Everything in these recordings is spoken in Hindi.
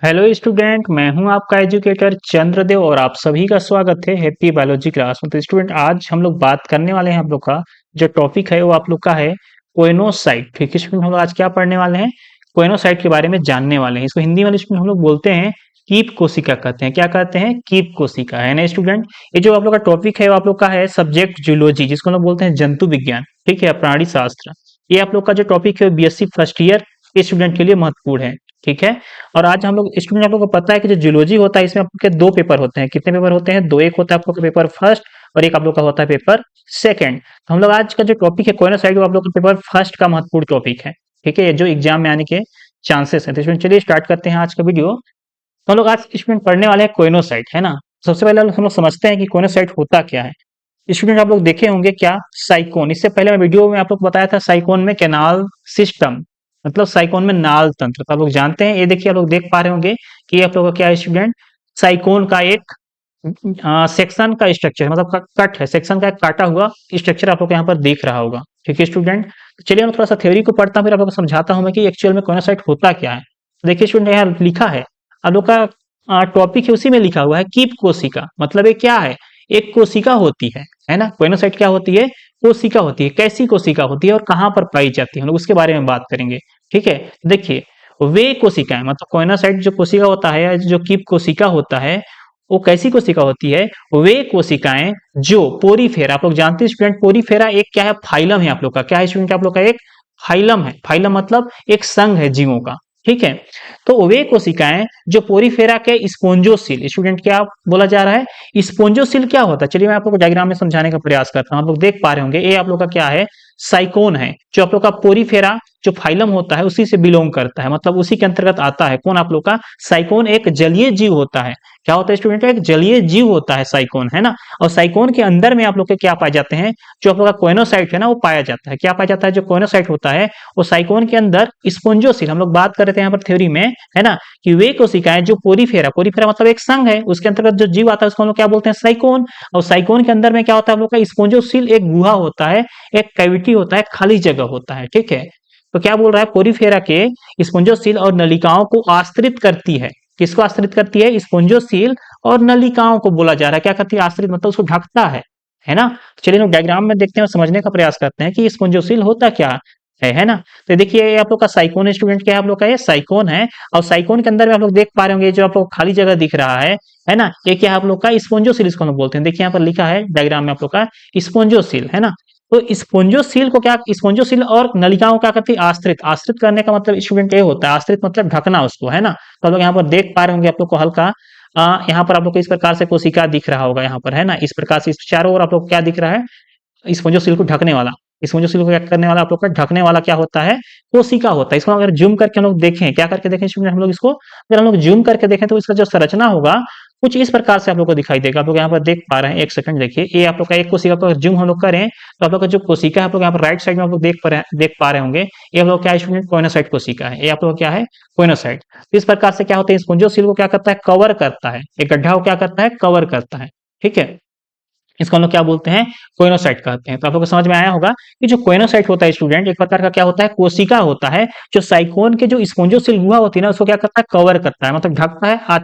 हेलो स्टूडेंट, मैं हूं आपका एजुकेटर चंद्रदेव और आप सभी का स्वागत है हैप्पी बायोलॉजी क्लास में। तो स्टूडेंट, आज हम लोग बात करने वाले हैं। आप लोग का जो टॉपिक है वो आप लोग का है कोइनोसाइट। ठीक है स्टूडेंट, हम लोग आज क्या पढ़ने वाले हैं? कोइनोसाइट के बारे में जानने वाले हैं। इसको हिंदी वाले स्टूडेंट हम लोग बोलते हैं कीप कोशिका कहते हैं। क्या कहते हैं? कीप कोशिका, है ना स्टूडेंट। ये जो आप लोग का टॉपिक है वो आप लोग का है सब्जेक्ट जूलॉजी, जिसको हम लोग बोलते हैं जंतु विज्ञान। ठीक है, प्राणी शास्त्र। ये आप लोग का जो टॉपिक है बीएससी फर्स्ट ईयर के स्टूडेंट के लिए महत्वपूर्ण है। ठीक है। और आज हम लोग स्टूडेंट, आप लोग को पता है कि जो जूलॉजी होता है इसमें आपके दो पेपर होते हैं। कितने पेपर होते हैं? दो। एक होता है आप लोग का पेपर फर्स्ट और एक आप लोग का होता है पेपर सेकंड। तो हम लोग आज का जो टॉपिक है कोइनोसाइट, वो आप लोग का पेपर फर्स्ट का महत्वपूर्ण टॉपिक है। ठीक है, जो एग्जाम में आने के चांसेस है। तो स्टूडेंट चलिए स्टार्ट करते हैं आज का वीडियो। तो हम लोग आज स्टूडेंट पढ़ने वाले हैं कोइनोसाइट, है ना। सबसे पहले हम लोग समझते हैं कि कोइनोसाइट होता क्या है। स्टूडेंट, आप लोग देखे होंगे क्या साइकोन। इससे पहले मैं वीडियो में आप लोग को बताया था साइकोन में कैनाल सिस्टम, मतलब साइकोन में नाल तंत्र। तो आप लोग जानते हैं, ये देखिए आप लोग देख पा रहे होंगे कि आप लोग का क्या है स्टूडेंट, साइकोन का एक सेक्शन का स्ट्रक्चर, मतलब कट है, सेक्शन का एक काटा हुआ स्ट्रक्चर आप लोग को यहाँ पर दिख रहा होगा। ठीक है स्टूडेंट, तो चलिए मैं थोड़ा सा थ्योरी को पढ़ता हूँ, फिर आप लोग को समझाता हूँ मैं कि एक्चुअल में कोइनोसाइट होता क्या है। तो देखिए स्टूडेंट, यहाँ लिखा है, आप लोग का टॉपिक है उसी में लिखा हुआ है कीप कोशिका। मतलब ये क्या है? एक कोशिका होती है ना। कोइनोसाइट क्या होती है? कोशिका होती है। कैसी कोशिका होती है और कहाँ पर पाई जाती है, हम लोग उसके बारे में बात करेंगे। ठीक है, देखिए वे कोशिकाएं, मतलब कोइनोसाइट जो कोशिका होता है, जो कीप कोशिका होता है, वो कैसी कोशिका होती है? वे कोशिकाएं जो पोरीफेरा, आप लोग जानते हैं स्टूडेंट, पोरीफेरा एक क्या है? फाइलम है आप लोग का। क्या है स्टूडेंट? आप लोग का एक फाइलम है। फाइलम मतलब एक संघ है जीवों का। ठीक है, तो वे कोशिकाएं जो पोरीफेरा के स्पोंजोसिल, स्टूडेंट क्या बोला जा रहा है? स्पोंजोसिल क्या होता है? चलिए मैं आप लोग को डायग्राम में समझाने का प्रयास करता हूं। आप लोग देख पा रहे होंगे, ये आप लोग का क्या है? साइकोन है, जो आप लोग का पोरीफेरा जो फाइलम होता है उसी से बिलोंग करता है, मतलब उसी के अंतर्गत आता है। कौन? आप लोग का साइकोन एक जलीय जीव होता है। क्या होता है स्टूडेंट? एक जलीय जीव होता है साइकोन, है ना। और साइकोन के अंदर में आप लोग के क्या पाए जाते हैं? जो आप लोग का कोइनोसाइट है ना, वो पाया जाता है। क्या पाया जाता है? जो कोइनोसाइट होता है वो साइकोन के अंदर स्पोंजोसिल, हम लोग बात कर रहे थे यहाँ पर थ्योरी में, है ना, कि वे कोशिकाएं जो पोरीफेरा, पोरीफेरा मतलब एक संघ है, उसके अंतर्गत जो जीव आता है उसको हम लोग क्या बोलते हैं? साइकोन। और साइकोन के अंदर में क्या होता है? हम लोग का स्पोंजोसिल एक गुहा होता है, एक कैविटी होता है, खाली जगह होता है। ठीक है, तो क्या बोल रहा है? पोरीफेरा के स्पोंजोसिल और नलिकाओं को आश्रित करती है। किसको आश्रित करती है? स्पोंजोसिल और नलिकाओं को बोला जा रहा है। क्या करती है? आश्रित, मतलब उसको ढकता है ना। चलिए लोग डायग्राम में देखते हैं और समझने का प्रयास करते हैं कि स्पोंजोसिल होता क्या है ना। तो देखिए ये आप लोग का साइकोन स्टूडेंट, क्या है आप लोग का? ये साइकोन है। और साइकोन के अंदर में आप लोग देख पा रहे होंगे, जो आप लोग खाली जगह दिख रहा है ना, ये क्या है आप लोग का? स्पोंजोसिल इसको हम लोग बोलते हैं। देखिए यहाँ पर लिखा है डायग्राम में आप लोग का स्पोंजोसिल, है ना। तो स्पोंजोसिल को क्या, स्पोंजोसिल और नलिकाओं को क्या करती है? आश्रित। आश्रित करने का मतलब स्टूडेंट ये होता है, आश्रित मतलब ढकना उसको, है ना। तो आप लोग यहाँ पर देख पा रहे होंगे, आप लोग को हल्का यहाँ पर आप लोग को इस प्रकार से कोशिका दिख रहा होगा यहाँ पर, है ना। इस प्रकार से इस चारों ओर आप लोग क्या दिख रहा है? स्पोंजोसिल को ढकने वाला। स्पोंजोसिल को क्या करने वाला? आप लोग का ढकने वाला क्या होता है? कोशिका होता है। इसको अगर जूम करके हम लोग देखें, क्या करके देखें स्टूडेंट, हम लोग इसको अगर हम लोग जूम करके देखें तो इसका जो संरचना होगा कुछ इस प्रकार से आप लोग को दिखाई देगा। आप लोग यहाँ पर देख पा रहे हैं, एक सेकंड देखिए, ये आप लोग का एक कोशिका को जूम हम लोग करें तो आप लोग का जो कोशिका है, आप लोग यहाँ पर राइट साइड में आप लोग देख पा रहे होंगे, ये आप लोग क्या है स्टूडेंट? कोइनोसाइट कोशिका है। ये आप लोग क्या है? कोइनोसाइट। इस प्रकार से क्या होता है? स्पोंजोसिल को क्या करता है? कवर करता है। एक गड्ढा को क्या करता है? कवर करता है। ठीक है, इसको हम लोग क्या बोलते हैं? कोइनोसाइट कहते हैं। तो आप लोग को समझ में आया होगा कि जो कोइनोसाइट होता है स्टूडेंट, एक प्रकार का क्या होता है? कोशिका होता है, जो साइकोन के जो स्पोंजोसिल गुहा होती है ना, उसको क्या करता है? कवर करता है, मतलब ढकता है,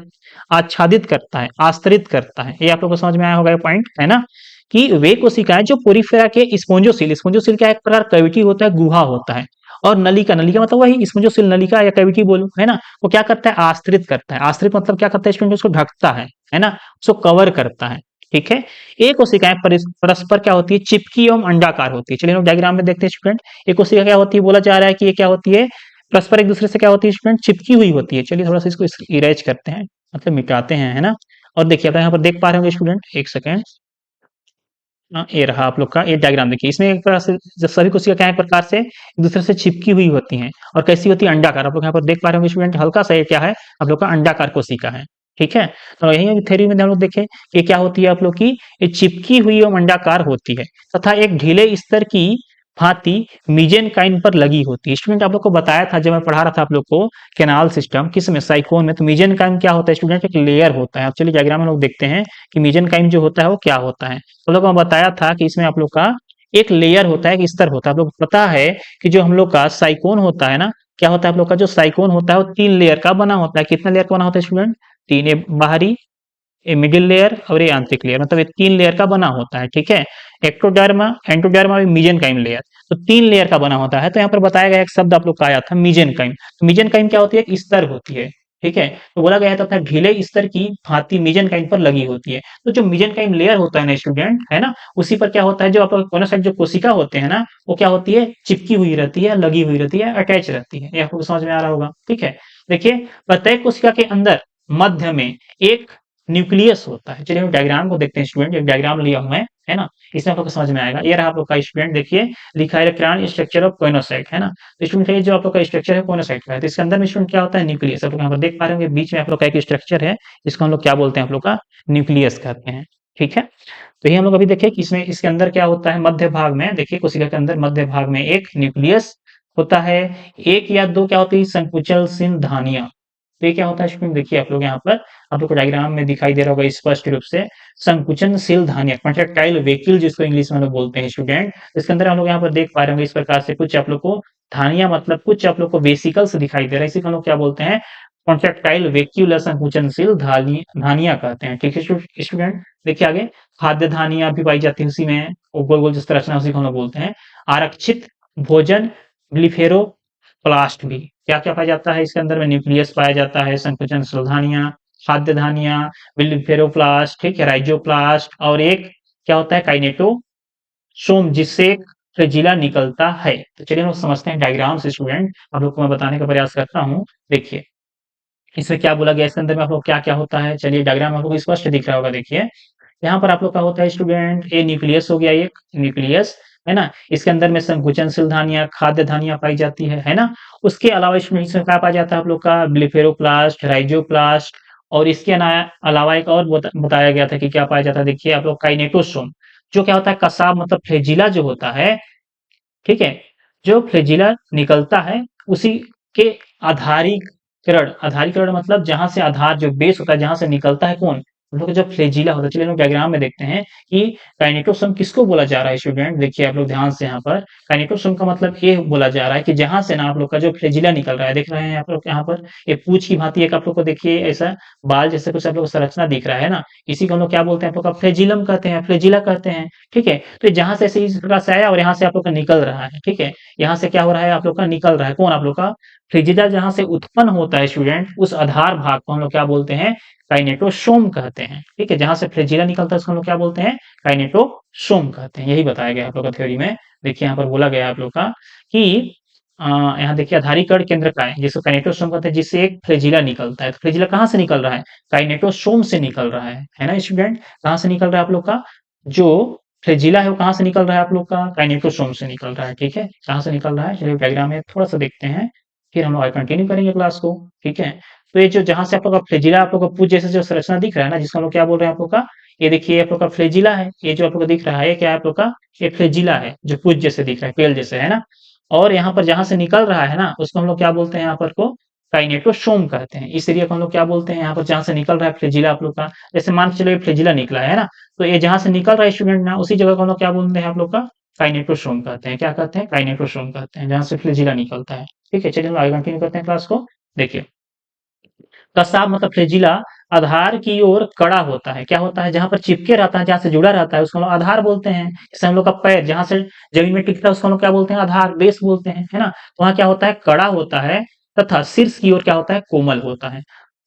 आच्छादित करता है, आस्तरित करता है। ये आप लोग को समझ में आया होगा ये पॉइंट, है ना, कि वे कोशिकाएं जो पोरीफेरा के स्पोंजोसिल, स्पोंजोसिल क्या एक प्रकार कैविटी होता है, गुहा होता है। और नलिका, नलिका मतलब वही स्पोंजोसिल नलिका या कैविटी बोलो, है ना, वो क्या करता है? आश्रित करता है। आश्रित मतलब क्या करता है स्टूडेंट? उसको ढकता है ना, उसको कवर करता है। ठीक है, एक कोशिकाएं परस्पर क्या होती है? चिपकी एवं अंडाकार होती है। चलिए लोग डायग्राम में देखते हैं स्टूडेंट, एक कोशिका क्या होती है? बोला जा रहा है कि ये क्या होती है? परस्पर एक दूसरे से क्या होती है स्टूडेंट? चिपकी हुई होती है। चलिए थोड़ा सा इसको इरेज करते हैं, मतलब मिटाते हैं, है ना। और देखिए आप यहाँ पर देख पा रहे होंगे स्टूडेंट, एक सेकेंड, ये रहा आप लोग का ये डायग्राम। देखिए इसमें एक प्रकार से जब सभी कोशिका क्या है, एक प्रकार से एक दूसरे से चिपकी हुई होती हैं। और कैसी होती है? अंडाकार। आप लोग यहाँ पर देख पा रहे होंगे स्टूडेंट, हल्का सा ये क्या है आप लोग का? अंडाकार कोशिका है। ठीक है, तो यही थ्योरी में हम लोग देखें ये क्या होती है आप लोग की? ये चिपकी हुई और अंडाकार होती है तथा एक ढीले स्तर की भांति मीजेनकाइम पर लगी होती है। स्टूडेंट आप लोग को बताया था जब मैं पढ़ा रहा था आप लोग को कैनाल सिस्टम, किस में? साइकोन में। तो मीजेनकाइम क्या होता है स्टूडेंट? एक लेयर होता है। अब चलिए डायग्राम में लोग देखते हैं कि मीजेनकाइम जो होता है वो क्या होता है। तो लोग को बताया था कि इसमें आप लोग का एक लेयर होता है, एक स्तर होता है। आप लोग को पता है कि जो हम लोग का साइकोन होता है ना, क्या होता है आप लोग का जो साइकोन होता है वो 3 लेयर का बना होता है। कितना लेयर का बना होता है स्टूडेंट? 3, ये बाहरी, ये मिडिल लेयर और ये आंतरिक लेयर, मतलब ये 3 लेयर का बना होता है, ठीक है। एक्टोडर्मा, एंडोडर्मा और मेसेंकाइम लेयर, तो 3 लेयर का बना होता है। तो यहाँ पर बताया गया एक शब्द आप लोग का आया था मेसेंकाइम। तो मेसेंकाइम क्या होती है? एक स्तर होती है, ठीक है। तो बोला गया था अपना ढीले स्तर की भांति मेसेंकाइम पर लगी होती है। तो जो मेसेंकाइम लेयर होता है ना स्टूडेंट, है ना, उसी पर क्या होता है, जो आप कोनोसाइट जो कोशिका होते हैं ना, वो क्या होती है? चिपकी हुई रहती है, लगी हुई रहती है, अटैच रहती है। ये आपको समझ में आ रहा होगा, ठीक है। देखिए, प्रत्येक कोशिका के अंदर मध्य में एक न्यूक्लियस होता है। चलिए हम डायग्राम को देखते हैं स्टूडेंट, एक डायग्राम लिया हूं मैं, है ना, इसमें आप लोग को समझ में आएगा। ये रहा आप लोग का स्टूडेंट, देखिए लिखा है इलेक्ट्रॉन स्ट्रक्चर ऑफ कोइनोसाइट, है ना। तो स्टूडेंट ये जो आप लोग का स्ट्रक्चर है कोइनोसाइट का है, तो इसके अंदर में स्टूडेंट क्या होता है? न्यूक्लियस। आप लोग यहाँ पर देख पा रहे होंगे बीच में आप लोग का एक स्ट्रक्चर है, जिसको हम लोग क्या बोलते हैं? आप लोग का न्यूक्लियस कहते हैं, ठीक है। तो ये हम लोग अभी देखिए कि इसमें इसके अंदर क्या होता है, मध्य भाग में देखिए कोशिका के अंदर मध्य भाग में एक न्यूक्लियस होता है। एक या दो क्या होती है? संकुचनशील धानियां। तो ये क्या होता है स्टूडेंट? देखिए आप लोग यहाँ पर आप लोग को डायग्राम में दिखाई दे रहा होगा स्पष्ट रूप से, संकुचनशील धानियां, कॉन्ट्रैक्टाइल वेहिकल जिसको इंग्लिश में लोग बोलते हैं स्टूडेंट। इसके अंदर हम लोग यहाँ पर देख पा रहे होंगे इस प्रकार से कुछ आप लोग को धानियां, मतलब कुछ आप लोग को वेसिकल्स दिखाई दे रहा है, इसी को हम लोग क्या बोलते हैं? कॉन्ट्रैक्टाइल वेक्यूल संकुचनशील धानियां कहते हैं, ठीक है स्टूडेंट। देखिए आगे, खाद्य धानियां भी पाई जाती है उसी में, गोल गोल जिस रचना उसी को हम लोग बोलते हैं। आरक्षित भोजन, ब्लिफेरोप्लास्ट भी क्या क्या पाया जाता है? इसके अंदर में न्यूक्लियस पाया जाता है, संकुचनशील धानियां, खाद्य धानियां, ब्लिफेरोप्लास्ट, ठीक है, राइजोप्लास्ट, और एक क्या होता है? काइनेटोसोम, जिससे एक फ्लैजिला निकलता है। तो चलिए हम लोग समझते हैं डायग्राम से स्टूडेंट, आप लोग को मैं बताने का प्रयास करता हूँ। देखिए इसमें क्या बोला गया, इसके अंदर में आप लोग क्या क्या होता है, चलिए डायग्राम आप लोग को स्पष्ट दिख रहा होगा। देखिए यहाँ पर आप लोग का होता है स्टूडेंट, ये न्यूक्लियस हो गया, एक न्यूक्लियस, है ना। इसके अंदर में संकुचनशील धानियां, खाद्य धानियां पाई जाती है ना। उसके अलावा इसमें क्या पाया जाता है आप लोग का? ब्लिफेरोप्लास्ट, राइजोप्लास्ट, और इसके अलावा एक और बताया गया था कि क्या पाया जाता है। देखिए आप लोग काइनेटोसोम, जो क्या होता है? कसाब, मतलब फ्लैजिला जो होता है, ठीक है, जो फ्लैजिला निकलता है उसी के आधारीकरण, आधारीकरण मतलब जहां से आधार जो बेस होता है, जहां से निकलता है कौन? हम लोग का जो फ्लैजिला होता है। चलिए हम लोग डायग्राम में देखते हैं कि काइनेटोसोम किसको बोला जा रहा है स्टूडेंट। देखिए आप लोग ध्यान से, यहाँ पर काइनेटोसोम का मतलब ये बोला जा रहा है कि जहां से ना आप लोग का जो फ्लैजिला निकल रहा है, देख रहे हैं आप लोग यहाँ पर, ये पूंछ की भांति एक आप लोग को देखिए ऐसा बाल जैसे कुछ आप लोग को संरचना दिख रहा है ना, इसी को हम लोग क्या बोलते हैं? आप लोग का फ्लैजिलम कहते हैं, फ्लैजिला कहते हैं, ठीक है। तो जहां से ऐसे इस प्रकार से आया और यहाँ से आप लोग का निकल रहा है, ठीक है, यहाँ से क्या हो रहा है? आप लोग का निकल रहा है कौन? आप लोग का फ्रिजिडा जहां से उत्पन्न होता है स्टूडेंट, उस आधार भाग को हम लोग क्या बोलते हैं? काइनेटोसोम कहते हैं, ठीक है। जहां से फ्लैजिला निकलता है उसको हम लोग क्या बोलते हैं? काइनेटोसोम कहते हैं। यही बताया गया आप लोग का थ्योरी में। देखिए यहाँ पर बोला गया आप लोग का कि यहाँ देखिए आधारीकरण केंद्र का है, जिसको काइनेटोसोम कहते हैं, जिससे एक फ्लैजिला निकलता है। तो फ्लैजिला कहाँ से निकल रहा है? काइनेटोसोम से निकल रहा है ना स्टूडेंट। कहाँ से निकल रहा है आप लोग का? जो फ्लैजिला है वो कहाँ से निकल रहा है आप लोग का? काइनेटोसोम से निकल रहा है, ठीक है। कहाँ से निकल रहा है? चलिए डायग्राम में थोड़ा सा देखते हैं, फिर हम लोग आगे कंटिन्यू करेंगे क्लास को, ठीक है। तो ये जो जहां से आप लोग का फ्लैजिला, आप लोग का पूछ जैसे जो संरचना दिख रहा है ना, जिसको हम लोग क्या बोल रहे हैं आप लोग का? ये देखिए आप लोग का फ्लैजिला है, ये जो आप लोग को दिख रहा है, ये क्या है आप लोग का? ये फ्लैजिला है, जो पूछ जैसे दिख रहा है, पेल जैसे, है ना। और यहाँ पर जहां से निकल रहा है ना, उसको हम लोग क्या बोलते हैं? यहाँ पर को काइनेटोसोम कहते हैं। इस एरिया को हम लोग क्या बोलते हैं? यहाँ पर जहां से निकल रहा है फ्लैजिला आप लोग का, जैसे मान के चलो ये फ्लैजिला निकला है ना, तो ये जहां से निकल रहा है स्टूडेंट ना, उसी जगह को हम लोग क्या बोलते हैं आप लोग का? काइनेटोसोम कहते हैं। क्या कहते हैं? काइनेटोसोम कहते हैं, जहां से फ्लैजिला निकलता है, ठीक है। चलिए हम आगे कंटिन्यू करते हैं क्लास को। देखिए कसाब मतलब फ्लैजिला आधार की ओर कड़ा होता है, क्या होता है? जहां पर चिपके रहता है, जहां से जुड़ा रहता है, उसको हम लोग आधार बोलते हैं। जैसे हम लोग का पैर जहां से जमीन में टिकता है, उसको हम लोग क्या बोलते हैं? आधार, बेस बोलते हैं, है ना। तो वहां क्या होता है? कड़ा होता है, तथा शीर्ष की ओर क्या होता है? कोमल होता है।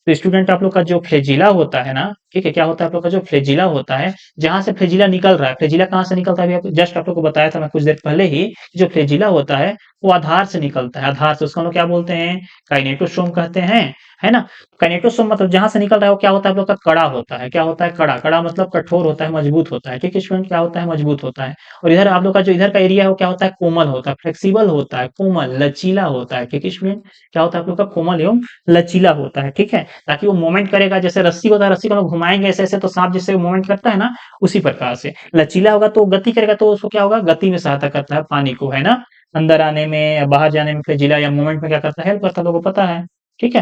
तो स्टूडेंट आप लोग का जो फ्लैजिला होता है ना, ठीक है, क्या होता है आप लोग का? जो फ्लैजिला होता है, जहां से फ्लैजिला निकल रहा है, फ्लैजिला कहाँ से निकलता है? अभी जस्ट आप लोग को बताया था मैं कुछ देर पहले ही, जो फ्लैजिला होता है वो आधार से निकलता है। आधार से उसको हम लोग क्या बोलते हैं? काइनेटोसोम कहते हैं, है ना। काइनेटोसोम मतलब जहां से निकल रहा है वो क्या होता है आप लोग का? कड़ा होता है। क्या होता है? कड़ा। कड़ा मतलब कठोर होता है, मजबूत होता है, ठीक है स्टूडेंट, क्या होता है? मजबूत होता है। और इधर आप लोग का जो इधर का एरिया है वो क्या होता है? कोमल होता है, फ्लेक्सिबल होता है, कोमल लचीला होता है, ठीक है स्टूडेंट। क्या होता है आप लोग का? कोमल एवं लचीला होता है, ठीक है। ताकि वो मूवमेंट करेगा, जैसे रस्सी होता है, रस्सी को हम लोग घुमाएंगे ऐसे ऐसे, तो सांप जैसे मूवमेंट करता है ना, उसी प्रकार से लचीला होगा तो गति करेगा, तो उसको क्या होगा? गति में सहायता करता है पानी को, है ना, अंदर आने में या बाहर जाने में, फ्लैजिला या मूवमेंट में क्या करता है? हेल्प करता है, लोगों को पता है, ठीक है।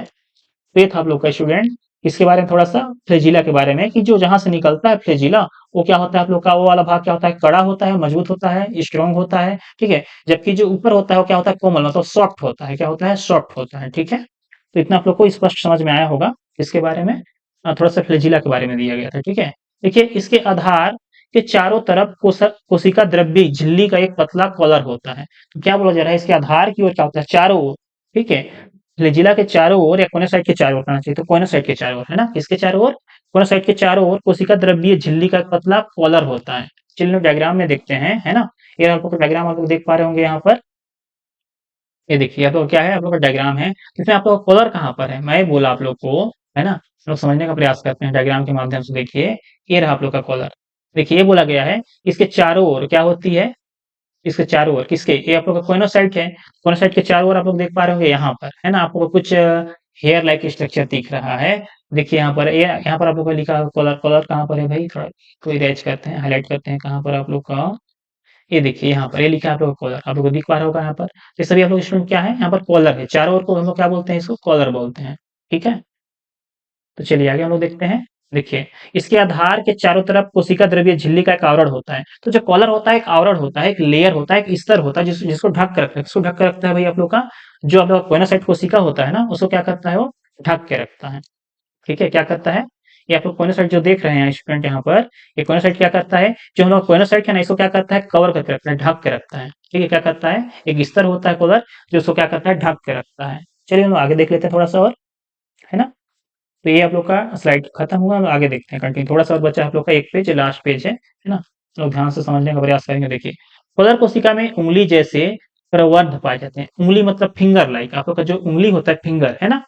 तो ये था आप लोग का स्टूडेंट इसके बारे में थोड़ा सा फ्लैजिला के बारे में कि जो जहां से निकलता है फ्लैजिला, वो क्या होता है आप लोग का, वो वाला भाग क्या होता है, कड़ा होता है, मजबूत होता है, स्ट्रांग होता है, ठीक है। जबकि जो ऊपर होता है वो क्या होता है, कोमल, मतलब सॉफ्ट होता है, क्या होता है, सॉफ्ट होता है, ठीक है। तो इतना आप लोग को स्पष्ट समझ में आया होगा इसके बारे में। थोड़ा सा फ्लैजिला के बारे में दिया गया था, ठीक है। देखिए इसके आधार के चारों तरफ कोशिका द्रव्य झिल्ली का एक पतला कॉलर होता है। तो क्या बोला जा रहा है, इसके आधार की ओर क्या होता है, चारों ओर, ठीक है। फ्लैजिला के चारों ओर या कोनोसाइट के चारों ओर होना चाहिए, तो कोनोसाइट के चारों ओर है ना, किसके चारों ओर, कोनोसाइट के चारों ओर कोशिका द्रव्य झिल्ली का एक पतला कॉलर होता है। चलिए डायग्राम में देखते हैं, है ना। ये आपको डायग्राम आप लोग देख पा रहे होंगे यहाँ पर। ये देखिए आप लोग क्या है, आप लोग का डायग्राम है, इसमें आप लोग कॉलर कहाँ पर है, मैं बोला आप लोग को, है ना। हम लोग समझने का प्रयास करते हैं डायग्राम के माध्यम से। देखिए ये रहा आप लोग का कॉलर। देखिए ये बोला गया है इसके चारों ओर क्या होती है, इसके चारों ओर किसके, ये आप लोग का कोइनोसाइट है, कोइनोसाइट के चारों ओर आप लोग देख पा रहे होंगे यहाँ पर, है ना। आपको कुछ हेयर लाइक स्ट्रक्चर दिख रहा है। देखिए यहाँ पर, ये यहाँ पर आप लोग का लिखा है कॉलर, कॉलर कहाँ पर है भाई, थोड़ा कोई इरेज करते हैं, हाईलाइट करते हैं, कहाँ पर आप लोग का, ये देखिए यहाँ पर ये लिखा है आप लोग का कॉलर, आप लोग को दिख पा रहा होगा यहाँ पर। तो सभी आप लोग स्टूडेंट क्या है, यहाँ पर कॉलर है, चारों ओर को हम लोग क्या बोलते हैं, इसको कॉलर बोलते हैं, ठीक है। तो चलिए आगे हम लोग देखते हैं। देखिए इसके आधार के चारों तरफ कोशिका द्रव्य झिल्ली का एक आवरण होता है। तो जो कॉलर होता है एक आवरण होता है, एक लेयर होता है, एक स्तर होता है, जिसको ढक कर रखता है, किसको ढक कर रखता है भाई आप लोग का, जो आप लोग का कोइनोसाइट कोशिका होता है ना, उसको क्या करता है, वो ढक के रखता है, ठीक है। क्या करता है, ये आप लोग कोइनोसाइट जो देख रहे हैं स्टूडेंट यहाँ पर, ये कोइनोसाइट क्या करता है, जो हम लोग कोइनोसाइट है ना, इसको क्या करता है, कवर करके रखता है, ढक के रखता है, ठीक है। क्या करता है, एक स्तर होता है कॉलर, जो उसको क्या करता है, ढक के रखता है। चलिए हम लोग आगे देख लेते हैं थोड़ा सा और, है ना। तो ये आप लोग का स्लाइड खत्म हुआ, हम आगे देखते हैं कंटिन्यू, थोड़ा सा और बचा आप लोग का, एक पेज लास्ट पेज है ना। लोग ध्यान से समझने का प्रयास करेंगे। देखिए कॉलर कोशिका में उंगली जैसे प्रवर्ध पाए जाते हैं, उंगली मतलब फिंगर लाइक, आप लोग का जो उंगली होता है फिंगर, है ना,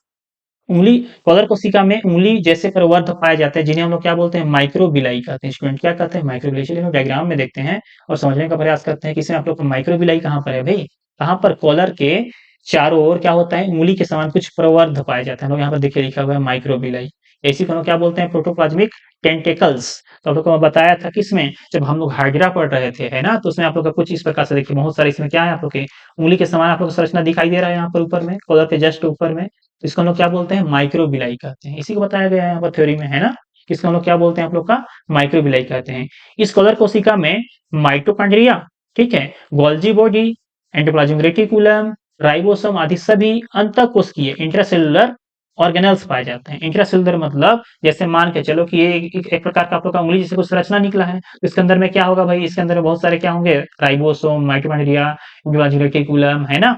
उंगली, कॉलर कोशिका में उंगली जैसे प्रवर्ध पाए जाते हैं, जिन्हें हम लोग क्या बोलते हैं, माइक्रोबिलाई कहते हैं। स्टूडेंट क्या कहते हैं, माइक्रोबिलाई। चलिए हम डायग्राम में देखते हैं और समझने का प्रयास करते हैं कि इसमें आप लोग को माइक्रोबिलाई कहाँ पर है भाई, कहाँ पर, कॉलर के चारों ओर क्या होता है, उंगली के समान कुछ प्रवर्ध पाए जाते हैं। लोग यहाँ पर देखिए लिखा हुआ है माइक्रोबिलाई। इसी को हम लोग क्या बोलते हैं, प्रोटोप्लाज्मिक टेंटेकल्स। तो आप लोग को मैं बताया था किसमें, जब हम लोग हाइड्रा पढ़ रहे थे, है ना, तो उसमें आप लोग का कुछ इस प्रकार से देखिए, बहुत सारे इसमें क्या है, आप लोग के उंगली के समान आप लोग को संरचना दिखाई दे रहा है यहाँ पर ऊपर में, कॉलर के जस्ट ऊपर में। तो इसको हम लोग क्या बोलते हैं, माइक्रोबिलाई कहते हैं। इसी को बताया गया है यहाँ पर थ्योरी में, है ना। इसको हम लोग क्या बोलते हैं, आप लोग का माइक्रोबिलाई कहते हैं। इस कॉलर कोशिका में माइटोकॉन्ड्रिया, ठीक है, Golgi body, endoplasmic reticulum, ribosome आदि सभी अंतःकोशिकीय इंट्रासेलुलर ऑर्गेनेल्स पाए जाते हैं। इंट्रासेलुलर मतलब जैसे मान के चलो कि ये एक प्रकार का आप लोग का उंगली जैसे कुछ संरचना निकला है, तो इसके अंदर में क्या होगा भाई, इसके अंदर में बहुत सारे क्या होंगे, राइबोसोम, माइटोकॉन्ड्रिया, एंडोप्लाज्मिक रेटिकुलम, है ना।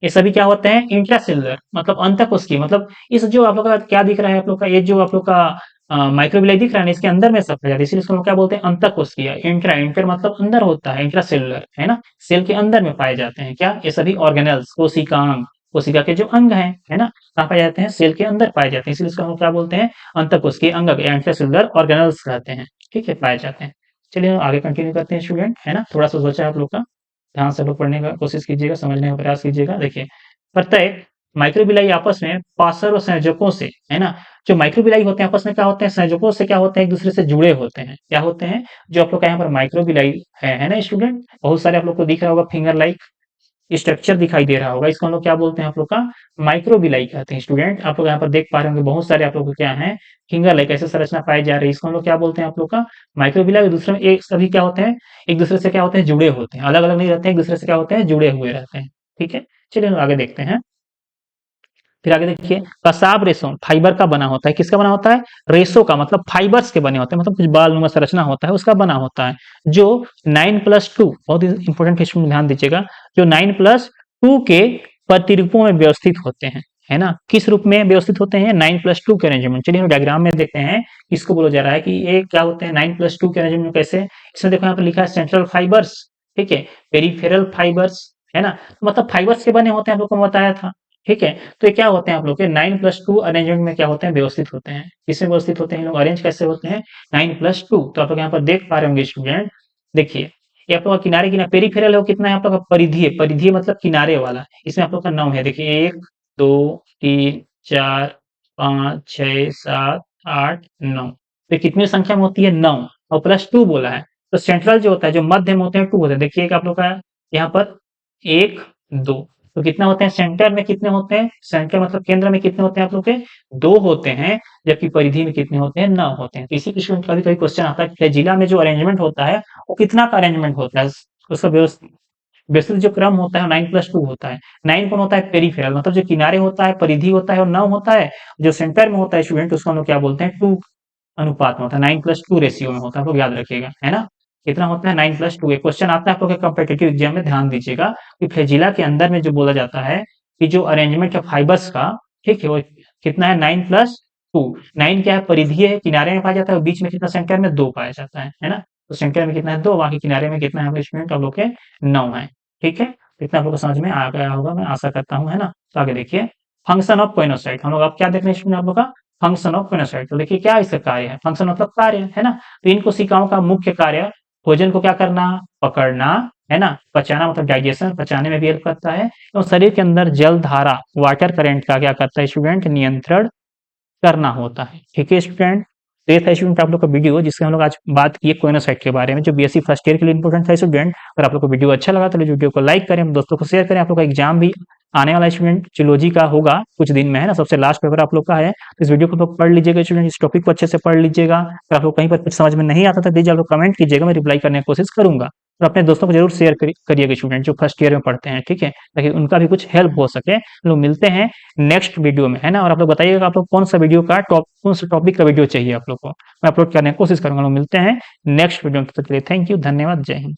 ये सभी क्या होते हैं, इंट्रासेलुलर मतलब अंतःकोशिकीय, मतलब इस जो आप लोग का क्या दिख रहा है, आप लोग का ये जो आप लोग का माइक्रोबिलाई दिख रहा है ना, इसके अंदर में सब पाया जाता है, इसलिए इसको हम क्या बोलते हैं, अंतःकोशिकीय। इंट्रा, इंटर मतलब अंदर होता है, इंट्रासेलुलर, है ना, सेल के अंदर में पाए जाते हैं क्या, ये सभी ऑर्गेनेल्स, कोशिकांग, कोशिका के जो अंग हैं, है ना, कहाँ पाए जाते हैं, सेल के अंदर पाए जाते हैं, इसलिए इसको हम क्या बोलते हैं, अंतःकोशिकीय अंग या इंट्रासेलुलर ऑर्गेनेल्स कहते हैं, ठीक है, पाए जाते हैं। चलिए हम आगे कंटिन्यू करते हैं स्टूडेंट, है ना, थोड़ा सा बचा है आप लोग का, ध्यान से लोग पढ़ने का कोशिश कीजिएगा, समझने का प्रयास कीजिएगा। देखिए प्रत्येक माइक्रोबिलाई आपस में पार्श्व संयोजकों से, है ना, जो माइक्रोबिलाई होते हैं आपस में क्या होते हैं, संयोजकों से क्या होते हैं, एक दूसरे से जुड़े होते हैं, क्या होते हैं, जो आप लोग का यहाँ पर माइक्रोबिलाई है ना स्टूडेंट, बहुत सारे आप लोग को दिख रहा होगा फिंगर लाइक स्ट्रक्चर दिखाई दे रहा होगा, इसको हम लोग क्या बोलते हैं, आप लोग का माइक्रोबिलाई कहते हैं। स्टूडेंट आप लोग यहाँ पर देख पा रहे होंगे बहुत सारे आप लोग को क्या है, फिंगर लाइक ऐसे संरचना पाई जा रही है, इसको हम लोग क्या बोलते हैं, आप लोग का माइक्रोबिलाई। दूसरे में एक सभी क्या होते हैं, एक दूसरे से क्या होते हैं, जुड़े होते हैं, अलग अलग नहीं रहते हैं, एक दूसरे से क्या होते हैं, जुड़े हुए रहते हैं, ठीक है। चलिए हम आगे देखते हैं। फिर आगे देखिए, कसाब रेशों फाइबर का बना होता है, किसका बना होता है, रेशो का मतलब फाइबर्स के बने होते हैं, मतलब कुछ बाल नुमा संरचना होता है, उसका बना होता है, जो 9+2, बहुत ही इंपॉर्टेंट क्वेश्चन, ध्यान दीजिएगा, जो 9+2 के प्रतिरूपों में व्यवस्थित होते हैं, है ना, किस रूप में व्यवस्थित होते हैं, 9+2 के अरेंजमेंट। चलिए हम डायग्राम में देखते हैं, इसको बोला जा रहा है कि ये क्या होते हैं, 9+2 के अरेंजमेंट कैसे, इसमें देखो यहाँ पर लिखा है सेंट्रल फाइबर्स, ठीक है, पेरिफेरल फाइबर्स, है ना, मतलब फाइबर्स के बने होते हैं, हम लोग को बताया था, ठीक है। तो ये क्या होते हैं आप लोग के 9+2 अरेंजमेंट में क्या होते हैं, व्यवस्थित होते हैं, किसमें व्यवस्थित होते हैं लोग, अरेंज कैसे होते हैं, 9+2। तो आप लोग यहाँ पर देख पा रहे होंगे स्टूडेंट, देखिए ये आप लोग का किनारे किनारे पेरिफेरल है, वो कितना है आप लोग का, परिधीय, परिधीय मतलब किनारे वाला, इसमें आप लोग का 9 है, देखिए 1 2 3 4 5 6 7 8 9, तो कितनी संख्या में होती है, 9, और +2 बोला है। तो सेंट्रल जो होता है, जो मध्य में होते हैं 2 होते हैं, देखिए एक आप लोग का यहाँ पर 1 2, तो कितना होते हैं सेंटर में, कितने होते हैं सेंटर मतलब केंद्र में कितने होते हैं आप लोग के 2 होते हैं, जबकि परिधि में कितने होते हैं 9 होते हैं। इसी स्टूडेंट कभी कभी क्वेश्चन आता है जिला में जो अरेंजमेंट होता है वो कितना का अरेंजमेंट होता है, उसका व्यवस्थित जो क्रम होता है 9+2 होता है। 9 कौन होता है पेरीफेरल, मतलब जो किनारे होता है परिधि होता है और 9 होता है जो सेंटर में होता है स्टूडेंट, उसको हम लोग क्या बोलते हैं 2 अनुपात में होता है, 9+2 रेशियो में होता है, आप लोग याद रखिएगा, है ना। कितना होता है 9+2। एक क्वेश्चन आता है आप लोग के कॉम्पिटिटिव एग्जाम में, ध्यान दीजिएगा कि फ्लैजिला के अंदर में जो बोला जाता है कि जो अरेंजमेंट है फाइबर्स का, ठीक है, वो कितना है 9+2। 9 क्या है परिधीय है, किनारे में पाया जाता है, और बीच में कितना सेंटर में 2 पाया जाता है ना। तो सेंटर में कितना है 2, बाकी किनारे में कितना है स्टूडेंट आप लोग के 9 है, ठीक है। इतना आप लोग को समझ में आ गया होगा, मैं आशा करता हूँ, है ना। तो आगे देखिए फंक्शन ऑफ कोइनोसाइड, हम लोग अब क्या देख रहे हैं स्टूडेंट आप लोग का फंक्शन ऑफ कोइनोसाइड। तो देखिए क्या इसका कार्य है, फंक्शन मतलब कार्य, है ना। तो इन कोशिकाओं का मुख्य कार्य भोजन को क्या करना, पकड़ना, है ना, पचाना मतलब डाइजेशन, पचाने में भी हेल्प करता है, और शरीर के अंदर जल धारा वाटर करंट का क्या करता है स्टूडेंट नियंत्रण करना होता है, ठीक है स्टूडेंट। तो ये था स्टूडेंट आप लोग का वीडियो जिससे हम लोग आज बात किए कोइनोसाइट के बारे में, जो बीएससी फर्स्ट ईयर के लिए इंपॉर्टेंट था स्टूडेंट। अगर आप लोग को वीडियो अच्छा लगा तो वीडियो को लाइक करें, दोस्तों को शेयर करें। आप लोग का एग्जाम भी आने वाला स्टूडेंट जियोलॉजी का होगा कुछ दिन में, है ना, सबसे लास्ट पेपर आप लोग का है। तो इस वीडियो को लोग पढ़ लीजिएगा स्टूडेंट, इस टॉपिक को अच्छे से पढ़ लीजिएगा। अगर आप लोग कहीं पर कुछ समझ में नहीं आता था दीजिए, आप लोग कमेंट कीजिएगा, मैं रिप्लाई करने की कोशिश करूंगा। और अपने दोस्तों को जरूर शेयर करिएगा स्टूडेंट जो फर्स्ट ईयर में पढ़ते हैं, ठीक है, ताकि उनका भी कुछ हेल्प हो सके। लोग मिलते हैं नेक्स्ट वीडियो में, है ना। और आप लोग बताइएगा आप लोग कौन सा वीडियो का कौन सा टॉपिक का वीडियो चाहिए आप लोग को, मैं अपलोड करने की कोशिश करूंगा। लोग मिलते हैं नेक्स्ट वीडियो में, तो चलिए थैंक यू, धन्यवाद, जय हिंद।